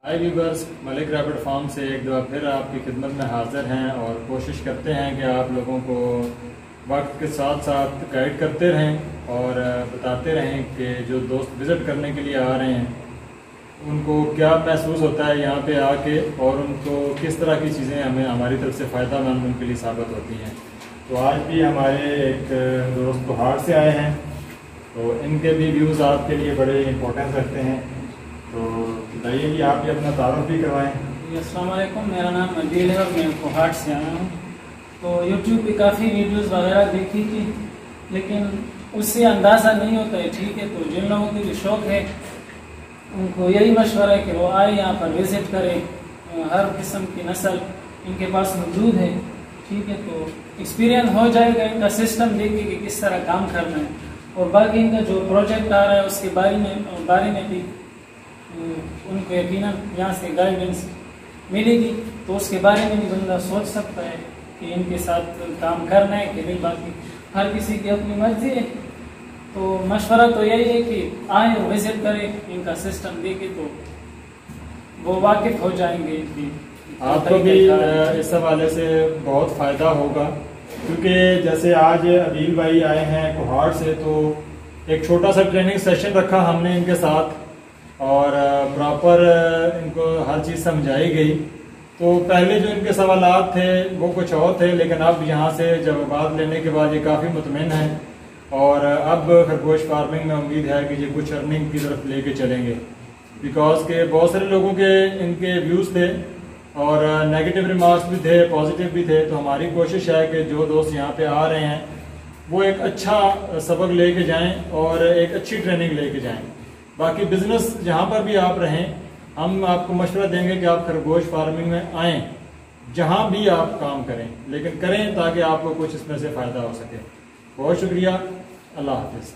हाय viewers, Malik rabbit farm से एक दफ़ा फिर आपकी खिदमत में हाज़िर हैं और कोशिश करते हैं कि आप लोगों को वक्त के साथ साथ गाइड करते रहें और बताते रहें कि जो दोस्त विज़िट करने के लिए आ रहे हैं उनको क्या महसूस होता है यहाँ पे आके और उनको किस तरह की चीज़ें हमें हमारी तरफ से फ़ायदेमंद उनके लिए साबित होती हैं। तो आज भी हमारे एक दोस्त पहाड़ से आए हैं, तो इनके भी व्यूज़ आपके लिए बड़े इम्पोर्टेंस रखते हैं। तो बताइए कि आप ये अपना तारुफ भी करवाएं। अस्सलाम वालेकुम, मेरा नाम अदील है और मैं पहाड़ से आया हूँ। तो यूट्यूब पे काफ़ी वीडियोस वगैरह देखी थी, लेकिन उससे अंदाज़ा नहीं होता है। ठीक है, तो जिन लोगों को जो शौक़ है उनको यही मशवरा है कि वो आए यहाँ पर विज़िट करें। हर किस्म की नस्ल इनके पास मौजूद है। ठीक है, तो एक्सपीरियंस हो जाएगा इनका सिस्टम देखिए कि किस तरह काम करना है, और बाकी इनका जो प्रोजेक्ट आ रहा है उसके बारे में भी उनको यकीनन यहाँ से गाइडेंस मिलेगी, तो उसके बारे में भी बंदा सोच सकता है कि इनके साथ काम करना है कि नहीं। बाकी हर किसी की अपनी मर्जी है, तो मशवरा तो यही है कि आए और विजिट करें, इनका सिस्टम देखें तो वो वाकिफ हो जाएंगे कि आपको भी इस हवाले से बहुत फ़ायदा होगा। क्योंकि जैसे आज अदील भाई आए हैं पहाड़ से, तो एक छोटा सा ट्रेनिंग सेशन रखा हमने इनके साथ और प्रॉपर इनको हर चीज़ समझाई गई। तो पहले जो इनके सवालात थे वो कुछ और थे, लेकिन अब यहाँ से जवाब लेने के बाद ये काफ़ी मुतमईन है और अब खरगोश फार्मिंग में उम्मीद है कि ये कुछ अर्निंग की तरफ लेके चलेंगे। बिकॉज के बहुत सारे लोगों के इनके व्यूज़ थे और नेगेटिव रिमार्क्स भी थे, पॉजिटिव भी थे। तो हमारी कोशिश है कि जो दोस्त यहाँ पे आ रहे हैं वो एक अच्छा सबक लेके जाएं और एक अच्छी ट्रेनिंग लेके जाएं। बाकी बिजनेस जहाँ पर भी आप रहें, हम आपको मशवरा देंगे कि आप खरगोश फार्मिंग में आएँ, जहाँ भी आप काम करें, लेकिन करें ताकि आपको कुछ इसमें से फ़ायदा हो सके। बहुत शुक्रिया, अल्लाह हाफिज़।